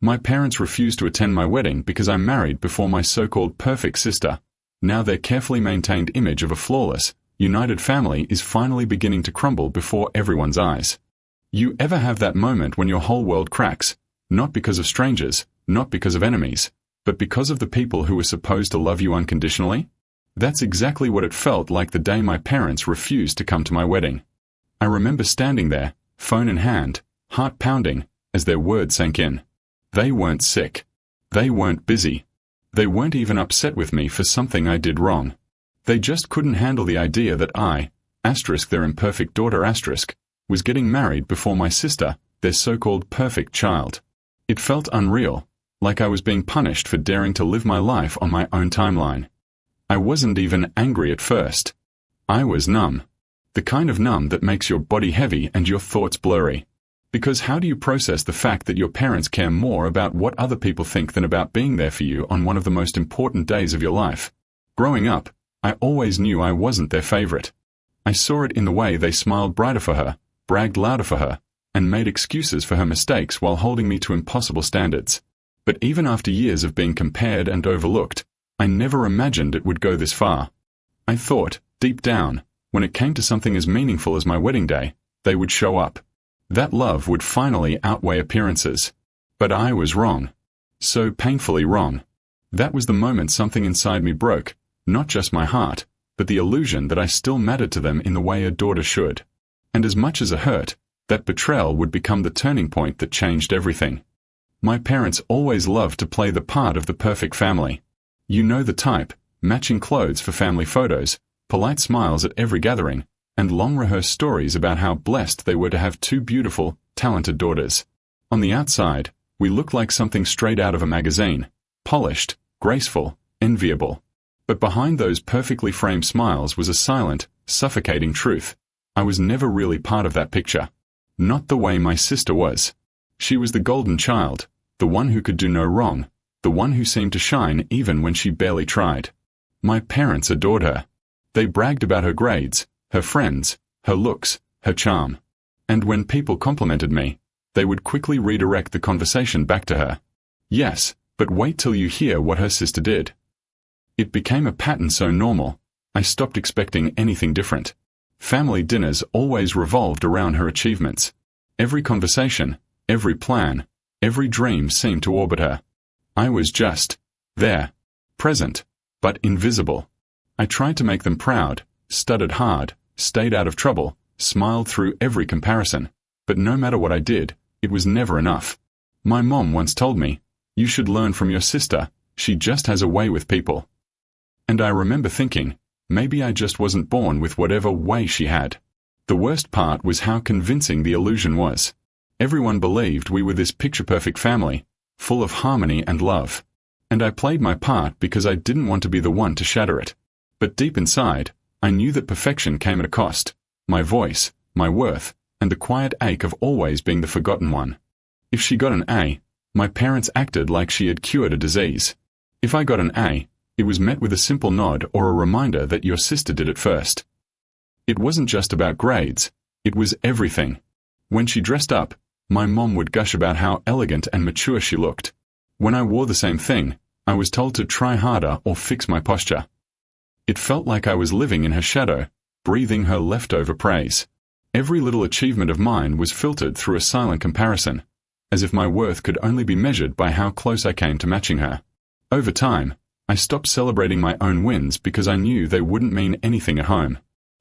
My parents refused to attend my wedding because I married before my so-called perfect sister. Now their carefully maintained image of a flawless, united family is finally beginning to crumble before everyone's eyes. You ever have that moment when your whole world cracks, not because of strangers, not because of enemies, but because of the people who were supposed to love you unconditionally? That's exactly what it felt like the day my parents refused to come to my wedding. I remember standing there, phone in hand, heart pounding, as their words sank in. They weren't sick. They weren't busy. They weren't even upset with me for something I did wrong. They just couldn't handle the idea that I, their imperfect daughter, was getting married before my sister, their so-called perfect child. It felt unreal, like I was being punished for daring to live my life on my own timeline. I wasn't even angry at first. I was numb. The kind of numb that makes your body heavy and your thoughts blurry. Because how do you process the fact that your parents care more about what other people think than about being there for you on one of the most important days of your life? Growing up, I always knew I wasn't their favorite. I saw it in the way they smiled brighter for her, bragged louder for her, and made excuses for her mistakes while holding me to impossible standards. But even after years of being compared and overlooked, I never imagined it would go this far. I thought, deep down, when it came to something as meaningful as my wedding day, they would show up. That love would finally outweigh appearances. But I was wrong. So painfully wrong. That was the moment something inside me broke, not just my heart, but the illusion that I still mattered to them in the way a daughter should. And as much as it hurt, that betrayal would become the turning point that changed everything. My parents always loved to play the part of the perfect family. You know the type, matching clothes for family photos, polite smiles at every gathering, and long-rehearsed stories about how blessed they were to have two beautiful, talented daughters. On the outside, we looked like something straight out of a magazine, polished, graceful, enviable. But behind those perfectly framed smiles was a silent, suffocating truth. I was never really part of that picture. Not the way my sister was. She was the golden child, the one who could do no wrong, the one who seemed to shine even when she barely tried. My parents adored her. They bragged about her grades, her friends, her looks, her charm. And when people complimented me, they would quickly redirect the conversation back to her. Yes, but wait till you hear what her sister did. It became a pattern so normal, I stopped expecting anything different. Family dinners always revolved around her achievements. Every conversation, every plan, every dream seemed to orbit her. I was just there, present, but invisible. I tried to make them proud, studied hard, stayed out of trouble, smiled through every comparison, but no matter what I did, it was never enough. My mom once told me, "You should learn from your sister, she just has a way with people." And I remember thinking, maybe I just wasn't born with whatever way she had. The worst part was how convincing the illusion was. Everyone believed we were this picture-perfect family, full of harmony and love. And I played my part because I didn't want to be the one to shatter it. But deep inside, I knew that perfection came at a cost. My voice, my worth, and the quiet ache of always being the forgotten one. If she got an A, my parents acted like she had cured a disease. If I got an A, it was met with a simple nod or a reminder that your sister did it first. It wasn't just about grades, it was everything. When she dressed up, my mom would gush about how elegant and mature she looked. When I wore the same thing, I was told to try harder or fix my posture. It felt like I was living in her shadow, breathing her leftover praise. Every little achievement of mine was filtered through a silent comparison, as if my worth could only be measured by how close I came to matching her. Over time, I stopped celebrating my own wins because I knew they wouldn't mean anything at home.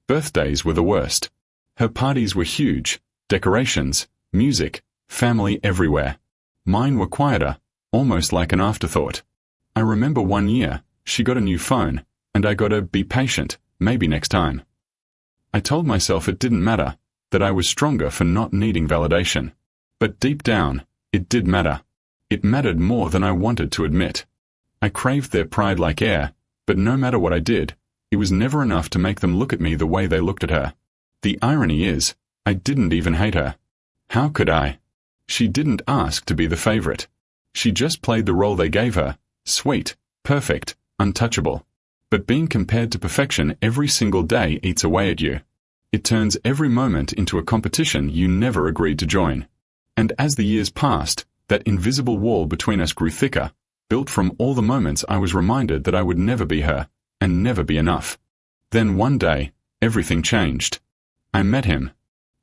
Birthdays were the worst. Her parties were huge, decorations, music, family everywhere. Mine were quieter, almost like an afterthought. I remember one year, she got a new phone, and I got a "be patient, maybe next time." I told myself it didn't matter, that I was stronger for not needing validation. But deep down, it did matter. It mattered more than I wanted to admit. I craved their pride like air, but no matter what I did, it was never enough to make them look at me the way they looked at her. The irony is, I didn't even hate her. How could I? She didn't ask to be the favorite. She just played the role they gave her, sweet, perfect, untouchable. But being compared to perfection every single day eats away at you. It turns every moment into a competition you never agreed to join. And as the years passed, That invisible wall between us grew thicker, built from all the moments I was reminded that I would never be her, and never be enough. Then one day, everything changed. I met him.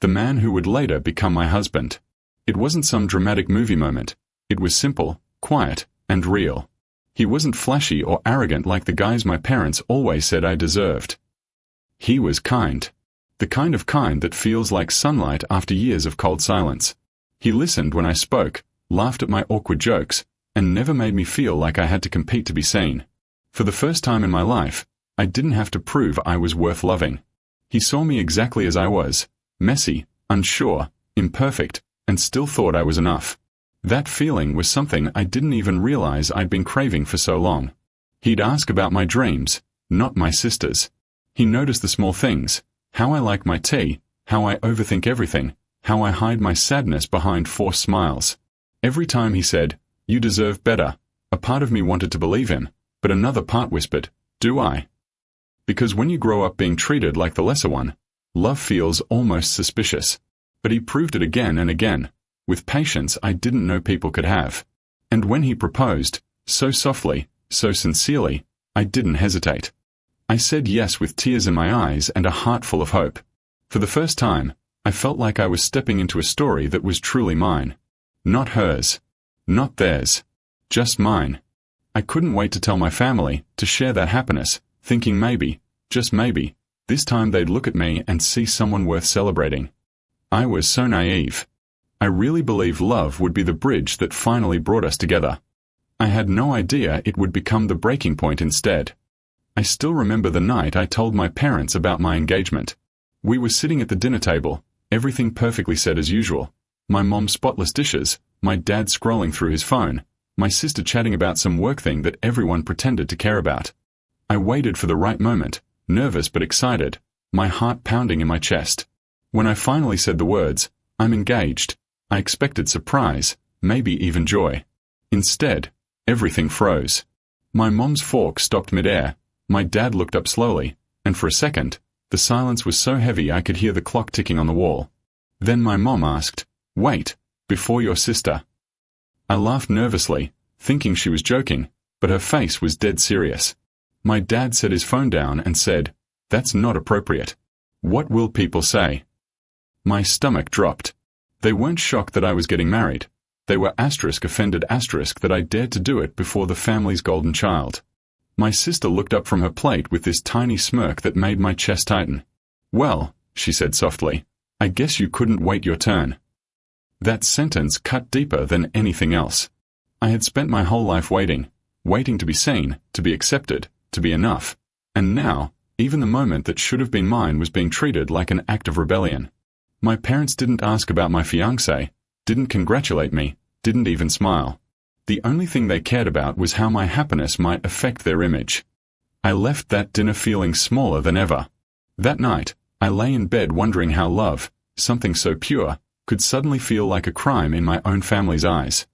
The man who would later become my husband. It wasn't some dramatic movie moment. It was simple, quiet, and real. He wasn't flashy or arrogant like the guys my parents always said I deserved. He was kind. The kind of kind that feels like sunlight after years of cold silence. He listened when I spoke, laughed at my awkward jokes, and never made me feel like I had to compete to be seen. For the first time in my life, I didn't have to prove I was worth loving. He saw me exactly as I was, messy, unsure, imperfect, and still thought I was enough. That feeling was something I didn't even realize I'd been craving for so long. He'd ask about my dreams, not my sister's. He noticed the small things, how I like my tea, how I overthink everything, how I hide my sadness behind forced smiles. Every time he said, "You deserve better," a part of me wanted to believe him, but another part whispered, "Do I?" Because when you grow up being treated like the lesser one, love feels almost suspicious. But he proved it again and again, with patience I didn't know people could have. And when he proposed, so softly, so sincerely, I didn't hesitate. I said yes with tears in my eyes and a heart full of hope. For the first time, I felt like I was stepping into a story that was truly mine. Not hers. Not theirs. Just mine. I couldn't wait to tell my family, to share that happiness, thinking maybe, just maybe, this time they'd look at me and see someone worth celebrating. I was so naive. I really believed love would be the bridge that finally brought us together. I had no idea it would become the breaking point instead. I still remember the night I told my parents about my engagement. We were sitting at the dinner table, everything perfectly set as usual. My mom's spotless dishes, my dad scrolling through his phone, my sister chatting about some work thing that everyone pretended to care about. I waited for the right moment, nervous but excited, my heart pounding in my chest. When I finally said the words, "I'm engaged," I expected surprise, maybe even joy. Instead, everything froze. My mom's fork stopped midair, my dad looked up slowly, and for a second, the silence was so heavy I could hear the clock ticking on the wall. Then my mom asked, "Wait, before your sister?" I laughed nervously, thinking she was joking, but her face was dead serious. My dad set his phone down and said, "That's not appropriate. What will people say?" My stomach dropped. They weren't shocked that I was getting married. They were offended that I dared to do it before the family's golden child. My sister looked up from her plate with this tiny smirk that made my chest tighten. "Well," she said softly, "I guess you couldn't wait your turn." That sentence cut deeper than anything else. I had spent my whole life waiting to be seen, to be accepted, to be enough. And now, even the moment that should have been mine was being treated like an act of rebellion. My parents didn't ask about my fiancé, didn't congratulate me, didn't even smile. The only thing they cared about was how my happiness might affect their image. I left that dinner feeling smaller than ever. That night, I lay in bed wondering how love, something so pure, could suddenly feel like a crime in my own family's eyes.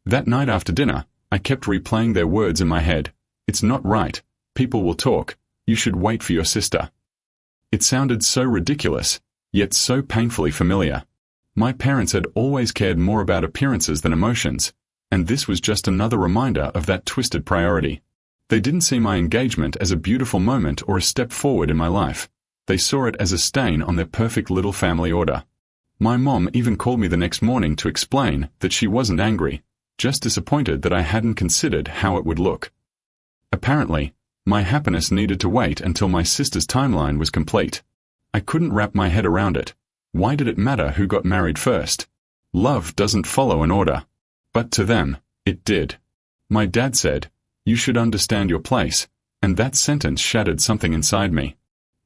That night after dinner, I kept replaying their words in my head. "It's not right. People will talk. You should wait for your sister." It sounded so ridiculous, yet so painfully familiar. My parents had always cared more about appearances than emotions, and this was just another reminder of that twisted priority. They didn't see my engagement as a beautiful moment or a step forward in my life. They saw it as a stain on their perfect little family order. My mom even called me the next morning to explain that she wasn't angry, just disappointed that I hadn't considered how it would look. Apparently, my happiness needed to wait until my sister's timeline was complete. I couldn't wrap my head around it. Why did it matter who got married first? Love doesn't follow an order. But to them, it did. My dad said, "You should understand your place," and that sentence shattered something inside me.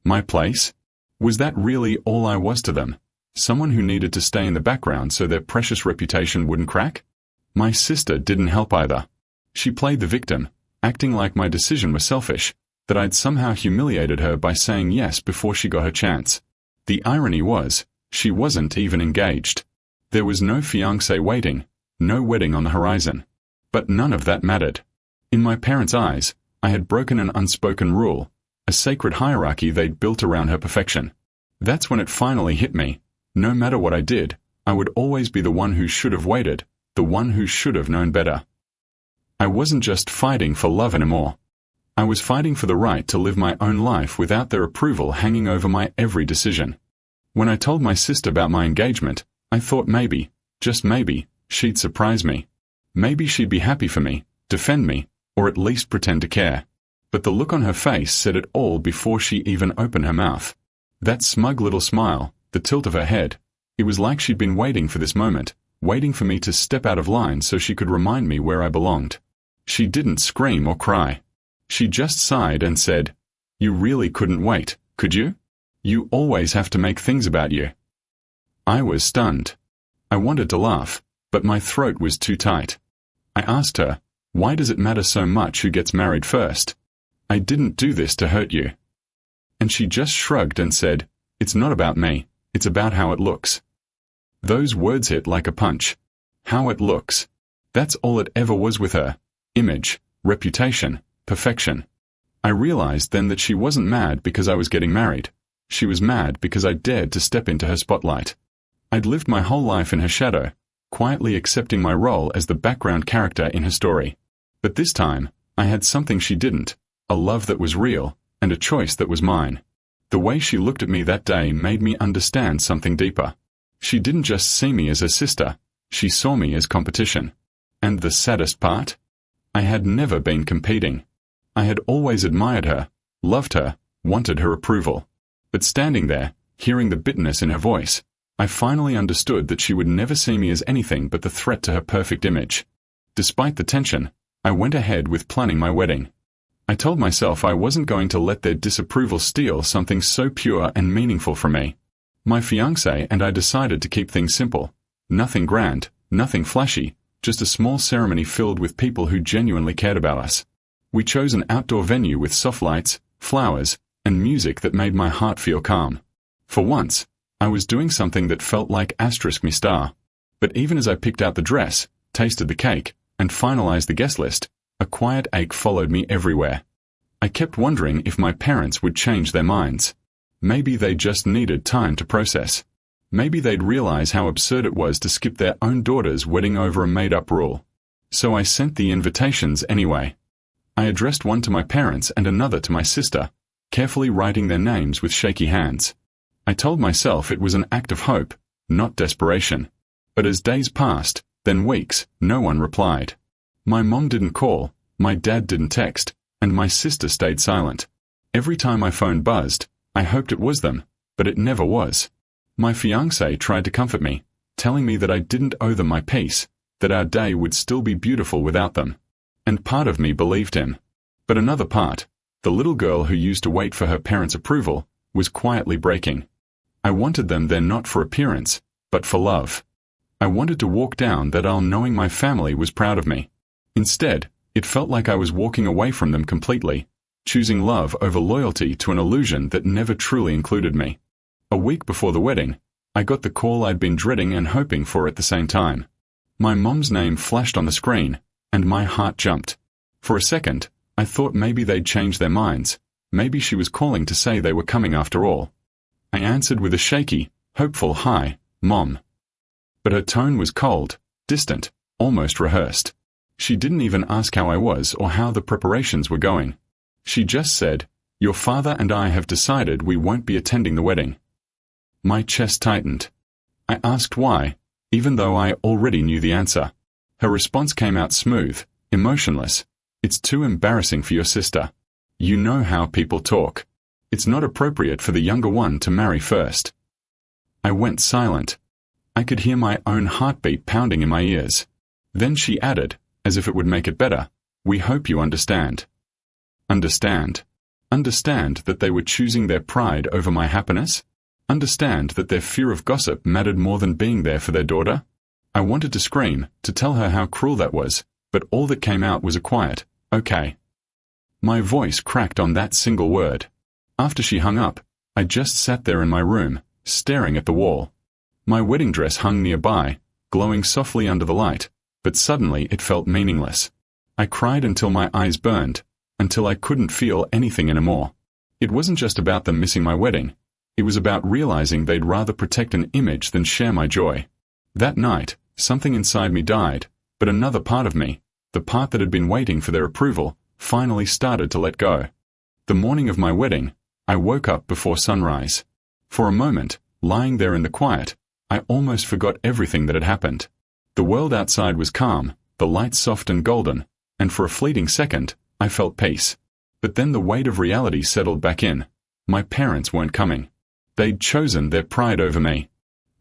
My place? Was that really all I was to them? Someone who needed to stay in the background so their precious reputation wouldn't crack? My sister didn't help either. She played the victim, acting like my decision was selfish, that I'd somehow humiliated her by saying yes before she got her chance. The irony was, she wasn't even engaged. There was no fiancé waiting, no wedding on the horizon. But none of that mattered. In my parents' eyes, I had broken an unspoken rule, a sacred hierarchy they'd built around her perfection. That's when it finally hit me. No matter what I did, I would always be the one who should have waited, the one who should have known better. I wasn't just fighting for love anymore. I was fighting for the right to live my own life without their approval hanging over my every decision. When I told my sister about my engagement, I thought maybe, just maybe, she'd surprise me. Maybe she'd be happy for me, defend me, or at least pretend to care. But the look on her face said it all before she even opened her mouth. That smug little smile, the tilt of her head, it was like she'd been waiting for this moment, waiting for me to step out of line so she could remind me where I belonged. She didn't scream or cry. She just sighed and said, "You really couldn't wait, could you? You always have to make things about you." I was stunned. I wanted to laugh, but my throat was too tight. I asked her, "Why does it matter so much who gets married first? I didn't do this to hurt you." And she just shrugged and said, "It's not about me, it's about how it looks." Those words hit like a punch. How it looks. That's all it ever was with her. Image, reputation, perfection. I realized then that she wasn't mad because I was getting married. She was mad because I dared to step into her spotlight. I'd lived my whole life in her shadow, quietly accepting my role as the background character in her story. But this time, I had something she didn't, a love that was real, and a choice that was mine. The way she looked at me that day made me understand something deeper. She didn't just see me as her sister, she saw me as competition. And the saddest part? I had never been competing. I had always admired her, loved her, wanted her approval. But standing there, hearing the bitterness in her voice, I finally understood that she would never see me as anything but the threat to her perfect image. Despite the tension, I went ahead with planning my wedding. I told myself I wasn't going to let their disapproval steal something so pure and meaningful from me. My fiancé and I decided to keep things simple. Nothing grand, nothing flashy, just a small ceremony filled with people who genuinely cared about us. We chose an outdoor venue with soft lights, flowers, and music that made my heart feel calm. For once, I was doing something that felt like asterisk me star. But even as I picked out the dress, tasted the cake, and finalized the guest list, a quiet ache followed me everywhere. I kept wondering if my parents would change their minds. Maybe they just needed time to process. Maybe they'd realize how absurd it was to skip their own daughter's wedding over a made-up rule. So I sent the invitations anyway. I addressed one to my parents and another to my sister, carefully writing their names with shaky hands. I told myself it was an act of hope, not desperation. But as days passed, then weeks, no one replied. My mom didn't call, my dad didn't text, and my sister stayed silent. Every time my phone buzzed, I hoped it was them, but it never was. My fiancé tried to comfort me, telling me that I didn't owe them my peace, that our day would still be beautiful without them. And part of me believed him. But another part, the little girl who used to wait for her parents' approval, was quietly breaking. I wanted them there not for appearance, but for love. I wanted to walk down that aisle knowing my family was proud of me. Instead, it felt like I was walking away from them completely, choosing love over loyalty to an illusion that never truly included me. A week before the wedding, I got the call I'd been dreading and hoping for at the same time. My mom's name flashed on the screen, and my heart jumped. For a second, I thought maybe they'd changed their minds. Maybe she was calling to say they were coming after all. I answered with a shaky, hopeful "Hi, Mom." But her tone was cold, distant, almost rehearsed. She didn't even ask how I was or how the preparations were going. She just said, "Your father and I have decided we won't be attending the wedding." My chest tightened. I asked why, even though I already knew the answer. Her response came out smooth, emotionless. "It's too embarrassing for your sister. You know how people talk. It's not appropriate for the younger one to marry first." I went silent. I could hear my own heartbeat pounding in my ears. Then she added, as if it would make it better, "We hope you understand." Understand? Understand that they were choosing their pride over my happiness? Understand that their fear of gossip mattered more than being there for their daughter? I wanted to scream, to tell her how cruel that was, but all that came out was a quiet, "Okay." My voice cracked on that single word. After she hung up, I just sat there in my room, staring at the wall. My wedding dress hung nearby, glowing softly under the light, but suddenly it felt meaningless. I cried until my eyes burned, until I couldn't feel anything anymore. It wasn't just about them missing my wedding. It was about realizing they'd rather protect an image than share my joy. That night, Something inside me died, but another part of me, the part that had been waiting for their approval, finally started to let go. The morning of my wedding, I woke up before sunrise. For a moment, lying there in the quiet, I almost forgot everything that had happened. The world outside was calm, the lights soft and golden, and for a fleeting second, I felt peace. But then the weight of reality settled back in. My parents weren't coming. They'd chosen their pride over me.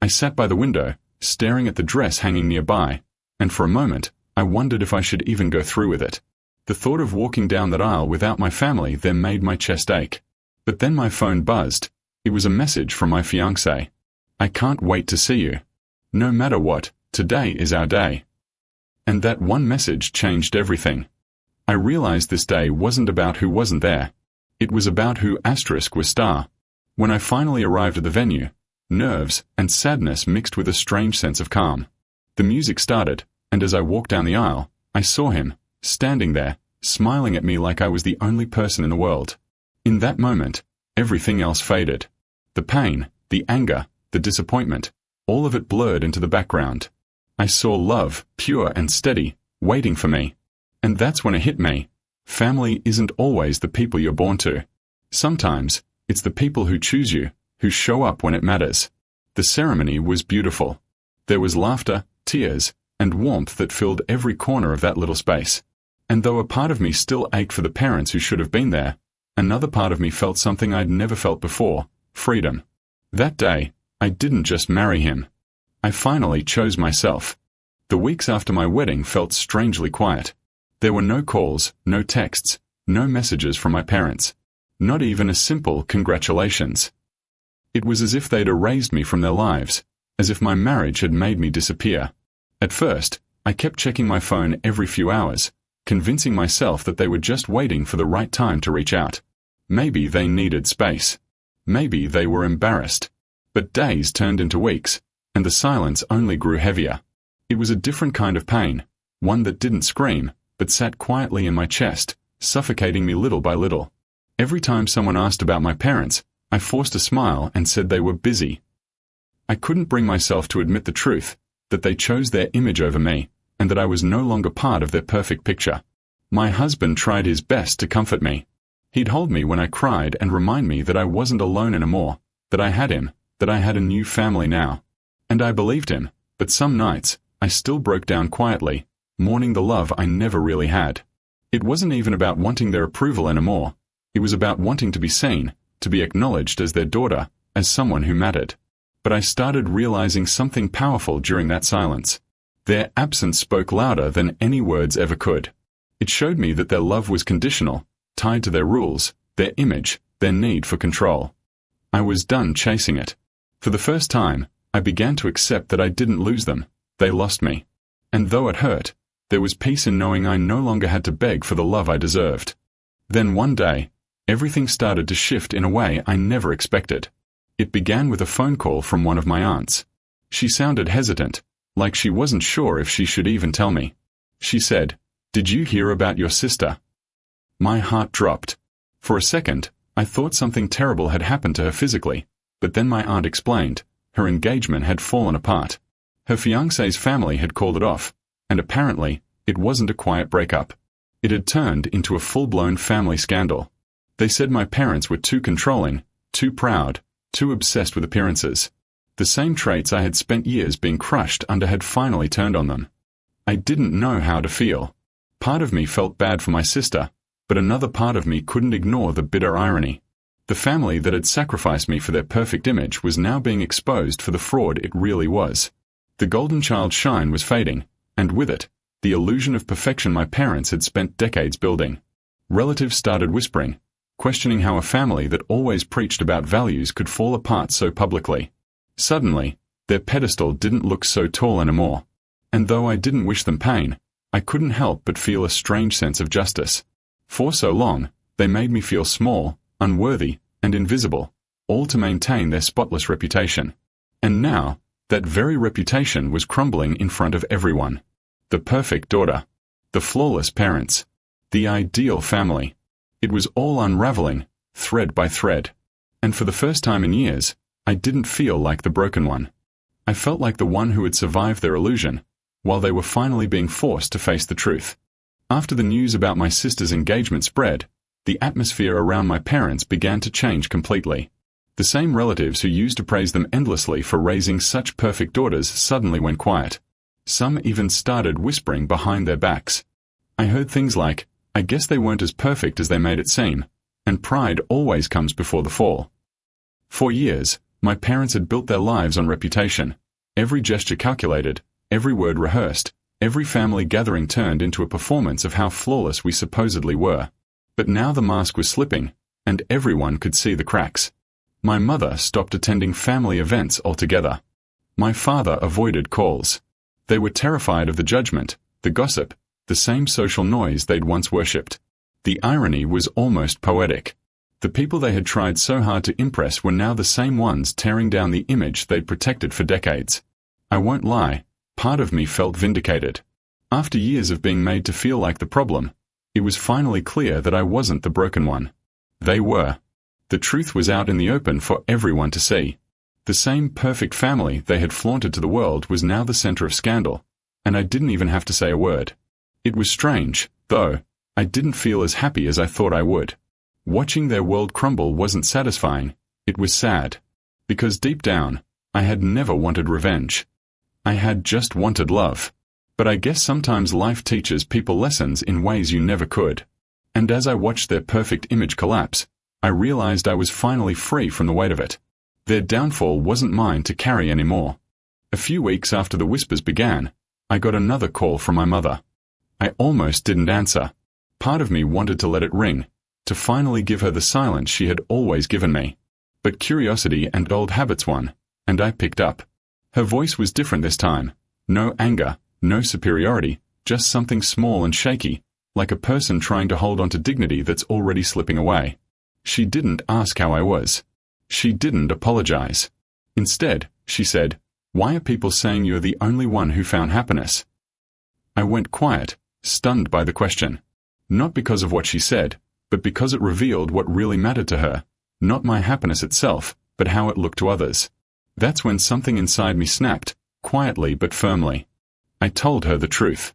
I sat by the window, staring at the dress hanging nearby, and for a moment, I wondered if I should even go through with it. The thought of walking down that aisle without my family there made my chest ache. But then my phone buzzed. It was a message from my fiancé. "I can't wait to see you. No matter what, today is our day." And that one message changed everything. I realized this day wasn't about who wasn't there. It was about who was star. When I finally arrived at the venue, nerves and sadness mixed with a strange sense of calm. The music started, and as I walked down the aisle, I saw him, standing there, smiling at me like I was the only person in the world. In that moment, everything else faded. The pain, the anger, the disappointment, all of it blurred into the background. I saw love, pure and steady, waiting for me. And that's when it hit me. Family isn't always the people you're born to. Sometimes, it's the people who choose you, who show up when it matters. The ceremony was beautiful. There was laughter, tears, and warmth that filled every corner of that little space. And though a part of me still ached for the parents who should have been there, another part of me felt something I'd never felt before: freedom. That day, I didn't just marry him. I finally chose myself. The weeks after my wedding felt strangely quiet. There were no calls, no texts, no messages from my parents. Not even a simple congratulations. It was as if they'd erased me from their lives, as if my marriage had made me disappear. At first, I kept checking my phone every few hours, convincing myself that they were just waiting for the right time to reach out. Maybe they needed space. Maybe they were embarrassed. But days turned into weeks, and the silence only grew heavier. It was a different kind of pain, one that didn't scream, but sat quietly in my chest, suffocating me little by little. Every time someone asked about my parents, I forced a smile and said they were busy. I couldn't bring myself to admit the truth, that they chose their image over me, and that I was no longer part of their perfect picture. My husband tried his best to comfort me. He'd hold me when I cried and remind me that I wasn't alone anymore, that I had him, that I had a new family now. And I believed him, but some nights, I still broke down quietly, mourning the love I never really had. It wasn't even about wanting their approval anymore. It was about wanting to be seen, to be acknowledged as their daughter, as someone who mattered. But I started realizing something powerful during that silence. Their absence spoke louder than any words ever could. It showed me that their love was conditional, tied to their rules, their image, their need for control. I was done chasing it. For the first time, I began to accept that I didn't lose them. They lost me. And though it hurt, there was peace in knowing I no longer had to beg for the love I deserved. Then one day, everything started to shift in a way I never expected. It began with a phone call from one of my aunts. She sounded hesitant, like she wasn't sure if she should even tell me. She said, "Did you hear about your sister?" My heart dropped. For a second, I thought something terrible had happened to her physically, but then my aunt explained, her engagement had fallen apart. Her fiancé's family had called it off, and apparently, it wasn't a quiet breakup. It had turned into a full-blown family scandal. They said my parents were too controlling, too proud, too obsessed with appearances. The same traits I had spent years being crushed under had finally turned on them. I didn't know how to feel. Part of me felt bad for my sister, but another part of me couldn't ignore the bitter irony. The family that had sacrificed me for their perfect image was now being exposed for the fraud it really was. The golden child shine was fading, and with it, the illusion of perfection my parents had spent decades building. Relatives started whispering, questioning how a family that always preached about values could fall apart so publicly. Suddenly, their pedestal didn't look so tall anymore. And though I didn't wish them pain, I couldn't help but feel a strange sense of justice. For so long, they made me feel small, unworthy, and invisible, all to maintain their spotless reputation. And now, that very reputation was crumbling in front of everyone. The perfect daughter. The flawless parents. The ideal family. It was all unraveling, thread by thread. And for the first time in years, I didn't feel like the broken one. I felt like the one who had survived their illusion, while they were finally being forced to face the truth. After the news about my sister's engagement spread, the atmosphere around my parents began to change completely. The same relatives who used to praise them endlessly for raising such perfect daughters suddenly went quiet. Some even started whispering behind their backs. I heard things like, "I guess they weren't as perfect as they made it seem," and pride always comes before the fall. For years, my parents had built their lives on reputation. Every gesture calculated, every word rehearsed, every family gathering turned into a performance of how flawless we supposedly were. But now the mask was slipping, and everyone could see the cracks. My mother stopped attending family events altogether. My father avoided calls. They were terrified of the judgment, the gossip, the same social noise they'd once worshipped. The irony was almost poetic. The people they had tried so hard to impress were now the same ones tearing down the image they'd protected for decades. I won't lie, part of me felt vindicated. After years of being made to feel like the problem, it was finally clear that I wasn't the broken one. They were. The truth was out in the open for everyone to see. The same perfect family they had flaunted to the world was now the center of scandal, and I didn't even have to say a word. It was strange, though. I didn't feel as happy as I thought I would. Watching their world crumble wasn't satisfying, it was sad. Because deep down, I had never wanted revenge. I had just wanted love. But I guess sometimes life teaches people lessons in ways you never could. And as I watched their perfect image collapse, I realized I was finally free from the weight of it. Their downfall wasn't mine to carry anymore. A few weeks after the whispers began, I got another call from my mother. I almost didn't answer. Part of me wanted to let it ring, to finally give her the silence she had always given me. But curiosity and old habits won, and I picked up. Her voice was different this time. No anger, no superiority, just something small and shaky, like a person trying to hold on to dignity that's already slipping away. She didn't ask how I was. She didn't apologize. Instead, she said, "Why are people saying you're the only one who found happiness?" I went quiet, stunned by the question. Not because of what she said, but because it revealed what really mattered to her, not my happiness itself, but how it looked to others. That's when something inside me snapped, quietly but firmly. I told her the truth.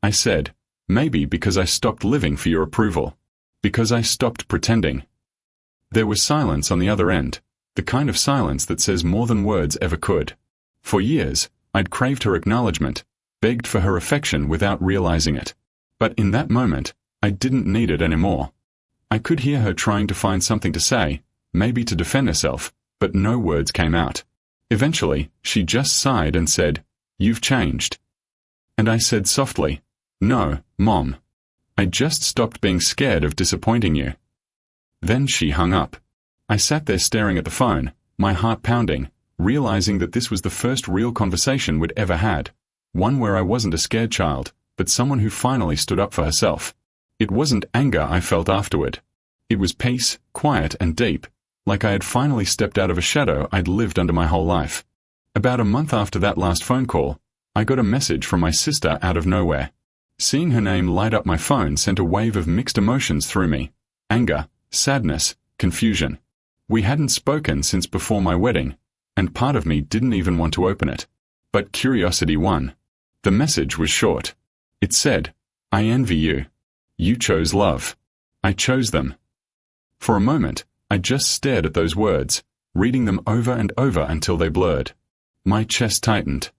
I said, maybe because I stopped living for your approval. Because I stopped pretending. There was silence on the other end, the kind of silence that says more than words ever could. For years, I'd craved her acknowledgement, begged for her affection without realizing it. But in that moment, I didn't need it anymore. I could hear her trying to find something to say, maybe to defend herself, but no words came out. Eventually, she just sighed and said, "You've changed." And I said softly, "No, Mom. I just stopped being scared of disappointing you." Then she hung up. I sat there staring at the phone, my heart pounding, realizing that this was the first real conversation we'd ever had. One where I wasn't a scared child, but someone who finally stood up for herself. It wasn't anger I felt afterward. It was peace, quiet and deep, like I had finally stepped out of a shadow I'd lived under my whole life. About a month after that last phone call, I got a message from my sister out of nowhere. Seeing her name light up my phone sent a wave of mixed emotions through me. Anger, sadness, confusion. We hadn't spoken since before my wedding, and part of me didn't even want to open it. But curiosity won. The message was short. It said, "I envy you. You chose love. I chose them." For a moment, I just stared at those words, reading them over and over until they blurred. My chest tightened.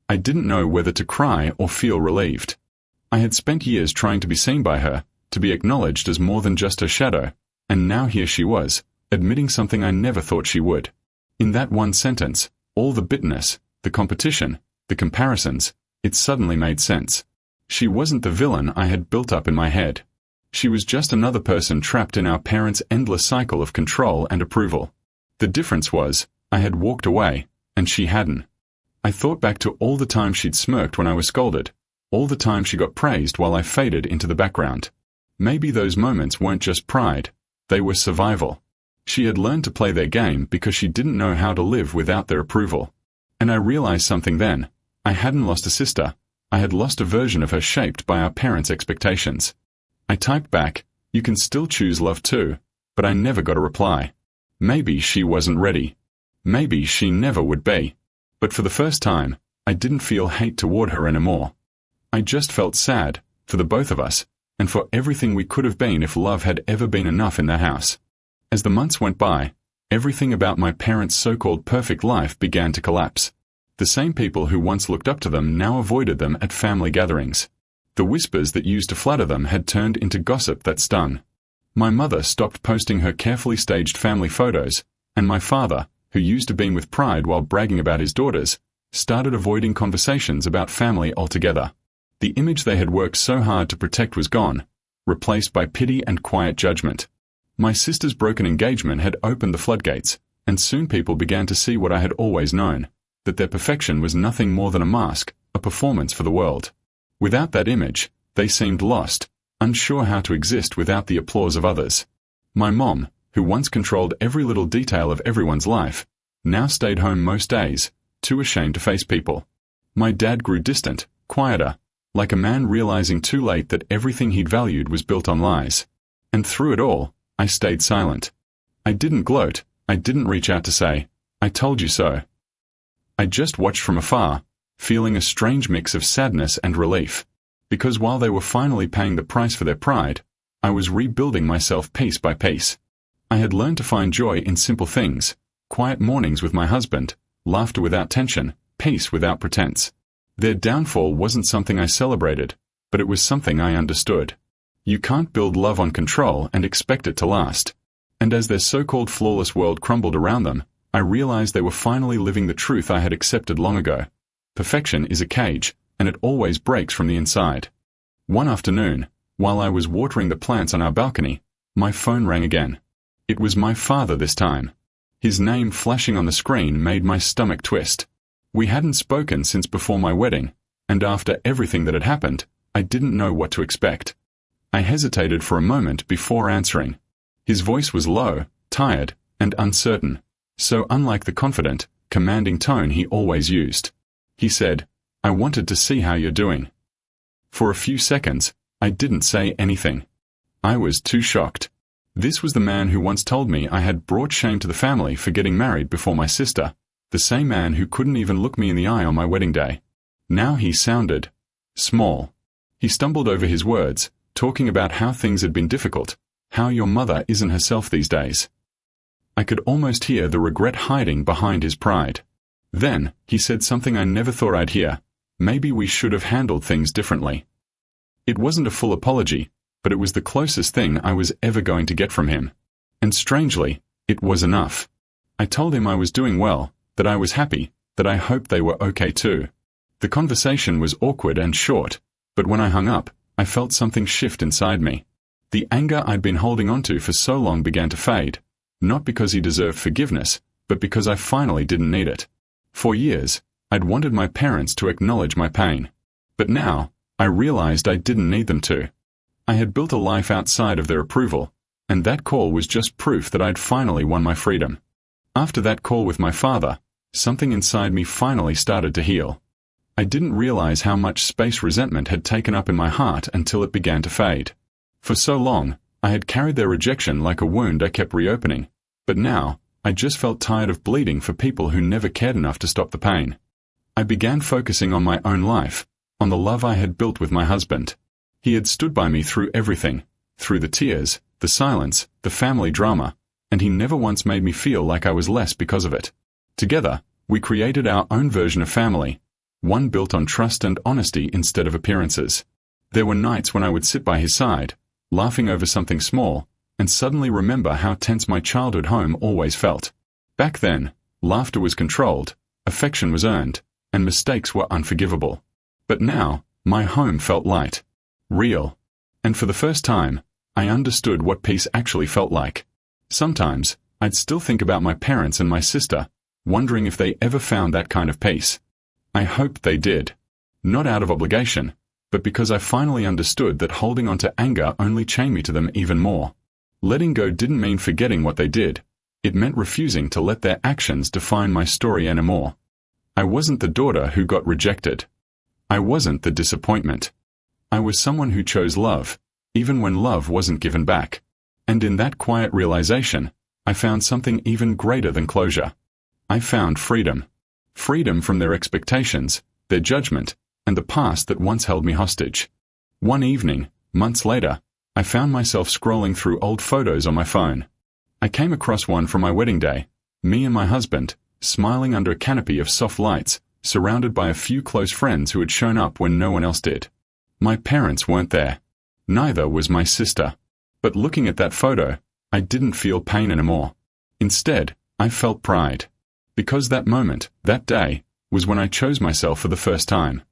I didn't know whether to cry or feel relieved. I had spent years trying to be seen by her, to be acknowledged as more than just her shadow, and now here she was, admitting something I never thought she would. In that one sentence, all the bitterness, the competition, the comparisons, it suddenly made sense. She wasn't the villain I had built up in my head. She was just another person trapped in our parents' endless cycle of control and approval. The difference was, I had walked away, and she hadn't. I thought back to all the time she'd smirked when I was scolded, all the time she got praised while I faded into the background. Maybe those moments weren't just pride, they were survival. She had learned to play their game because she didn't know how to live without their approval. And I realized something then. I hadn't lost a sister. I had lost a version of her shaped by our parents' expectations. I typed back, "You can still choose love too," but I never got a reply. Maybe she wasn't ready. Maybe she never would be. But for the first time, I didn't feel hate toward her anymore. I just felt sad, for the both of us, and for everything we could have been if love had ever been enough in their house. As the months went by, everything about my parents' so-called perfect life began to collapse. The same people who once looked up to them now avoided them at family gatherings. The whispers that used to flatter them had turned into gossip that stung. My mother stopped posting her carefully staged family photos, and my father, who used to beam with pride while bragging about his daughters, started avoiding conversations about family altogether. The image they had worked so hard to protect was gone, replaced by pity and quiet judgment. My sister's broken engagement had opened the floodgates, and soon people began to see what I had always known, that their perfection was nothing more than a mask, a performance for the world. Without that image, they seemed lost, unsure how to exist without the applause of others. My mom, who once controlled every little detail of everyone's life, now stayed home most days, too ashamed to face people. My dad grew distant, quieter, like a man realizing too late that everything he'd valued was built on lies. And through it all, I stayed silent. I didn't gloat, I didn't reach out to say, "I told you so." I just watched from afar, feeling a strange mix of sadness and relief. Because while they were finally paying the price for their pride, I was rebuilding myself piece by piece. I had learned to find joy in simple things, quiet mornings with my husband, laughter without tension, peace without pretense. Their downfall wasn't something I celebrated, but it was something I understood. You can't build love on control and expect it to last. And as their so-called flawless world crumbled around them, I realized they were finally living the truth I had accepted long ago. Perfection is a cage, and it always breaks from the inside. One afternoon, while I was watering the plants on our balcony, my phone rang again. It was my father this time. His name flashing on the screen made my stomach twist. We hadn't spoken since before my wedding, and after everything that had happened, I didn't know what to expect. I hesitated for a moment before answering. His voice was low, tired, and uncertain, so unlike the confident, commanding tone he always used. He said, "I wanted to see how you're doing." For a few seconds, I didn't say anything. I was too shocked. This was the man who once told me I had brought shame to the family for getting married before my sister, the same man who couldn't even look me in the eye on my wedding day. Now he sounded small. He stumbled over his words, talking about how things had been difficult, how your mother isn't herself these days. I could almost hear the regret hiding behind his pride. Then, he said something I never thought I'd hear. Maybe we should have handled things differently. It wasn't a full apology, but it was the closest thing I was ever going to get from him. And strangely, it was enough. I told him I was doing well, that I was happy, that I hoped they were okay too. The conversation was awkward and short, but when I hung up, I felt something shift inside me. The anger I'd been holding onto for so long began to fade, not because he deserved forgiveness, but because I finally didn't need it. For years, I'd wanted my parents to acknowledge my pain. But now, I realized I didn't need them to. I had built a life outside of their approval, and that call was just proof that I'd finally won my freedom. After that call with my father, something inside me finally started to heal. I didn't realize how much space resentment had taken up in my heart until it began to fade. For so long, I had carried their rejection like a wound I kept reopening, but now, I just felt tired of bleeding for people who never cared enough to stop the pain. I began focusing on my own life, on the love I had built with my husband. He had stood by me through everything, through the tears, the silence, the family drama, and he never once made me feel like I was less because of it. Together, we created our own version of family, one built on trust and honesty instead of appearances. There were nights when I would sit by his side, laughing over something small, and suddenly remember how tense my childhood home always felt. Back then, laughter was controlled, affection was earned, and mistakes were unforgivable. But now, my home felt light, real, and for the first time, I understood what peace actually felt like. Sometimes, I'd still think about my parents and my sister, wondering if they ever found that kind of peace. I hoped they did. Not out of obligation, but because I finally understood that holding on to anger only chained me to them even more. Letting go didn't mean forgetting what they did. It meant refusing to let their actions define my story anymore. I wasn't the daughter who got rejected. I wasn't the disappointment. I was someone who chose love, even when love wasn't given back. And in that quiet realization, I found something even greater than closure. I found freedom. Freedom from their expectations, their judgment, and the past that once held me hostage. One evening, months later, I found myself scrolling through old photos on my phone. I came across one from my wedding day, me and my husband, smiling under a canopy of soft lights, surrounded by a few close friends who had shown up when no one else did. My parents weren't there. Neither was my sister. But looking at that photo, I didn't feel pain anymore. Instead, I felt pride. Because that moment, that day, was when I chose myself for the first time.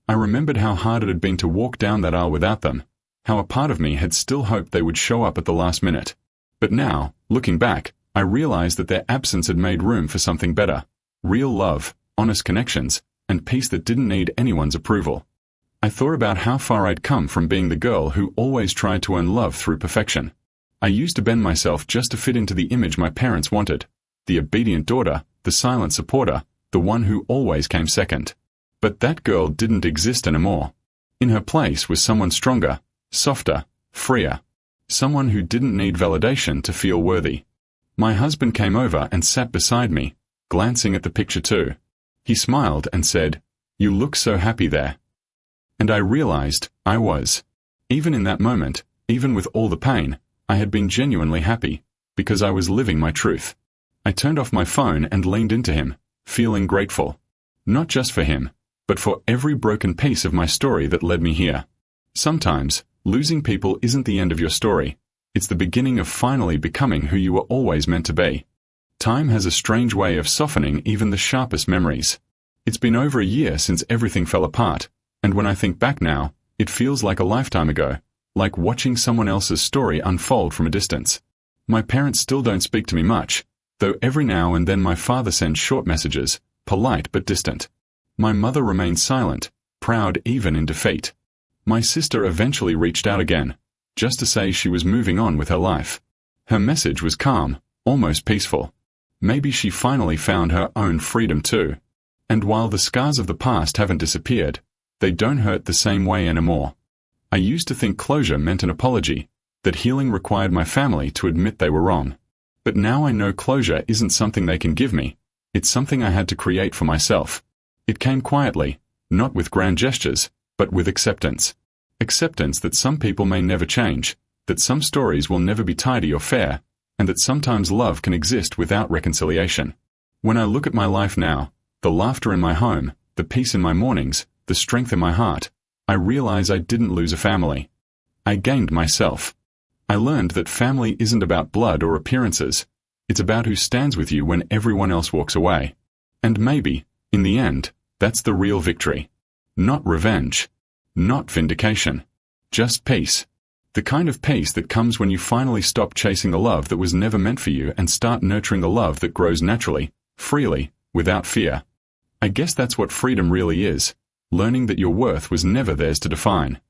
I remembered how hard it had been to walk down that aisle without them, how a part of me had still hoped they would show up at the last minute. But now, looking back, I realized that their absence had made room for something better. Real love, honest connections, and peace that didn't need anyone's approval. I thought about how far I'd come from being the girl who always tried to earn love through perfection. I used to bend myself just to fit into the image my parents wanted. The obedient daughter, the silent supporter, the one who always came second. But that girl didn't exist anymore. In her place was someone stronger, softer, freer. Someone who didn't need validation to feel worthy. My husband came over and sat beside me, glancing at the picture too. He smiled and said, "You look so happy there." And I realized I was. Even in that moment, even with all the pain, I had been genuinely happy, because I was living my truth. I turned off my phone and leaned into him, feeling grateful. Not just for him, but for every broken piece of my story that led me here. Sometimes, losing people isn't the end of your story. It's the beginning of finally becoming who you were always meant to be. Time has a strange way of softening even the sharpest memories. It's been over a year since everything fell apart, and when I think back now, it feels like a lifetime ago, like watching someone else's story unfold from a distance. My parents still don't speak to me much, though every now and then my father sends short messages, polite but distant. My mother remains silent, proud even in defeat. My sister eventually reached out again, just to say she was moving on with her life. Her message was calm, almost peaceful. Maybe she finally found her own freedom too. And while the scars of the past haven't disappeared, they don't hurt the same way anymore. I used to think closure meant an apology, that healing required my family to admit they were wrong. But now I know closure isn't something they can give me, it's something I had to create for myself. It came quietly, not with grand gestures, but with acceptance. Acceptance that some people may never change, that some stories will never be tidy or fair, and that sometimes love can exist without reconciliation. When I look at my life now, the laughter in my home, the peace in my mornings, the strength in my heart, I realize I didn't lose a family. I gained myself. I learned that family isn't about blood or appearances. It's about who stands with you when everyone else walks away. And maybe, in the end, that's the real victory. Not revenge. Not vindication. Just peace. The kind of peace that comes when you finally stop chasing the love that was never meant for you and start nurturing the love that grows naturally, freely, without fear. I guess that's what freedom really is. Learning that your worth was never theirs to define.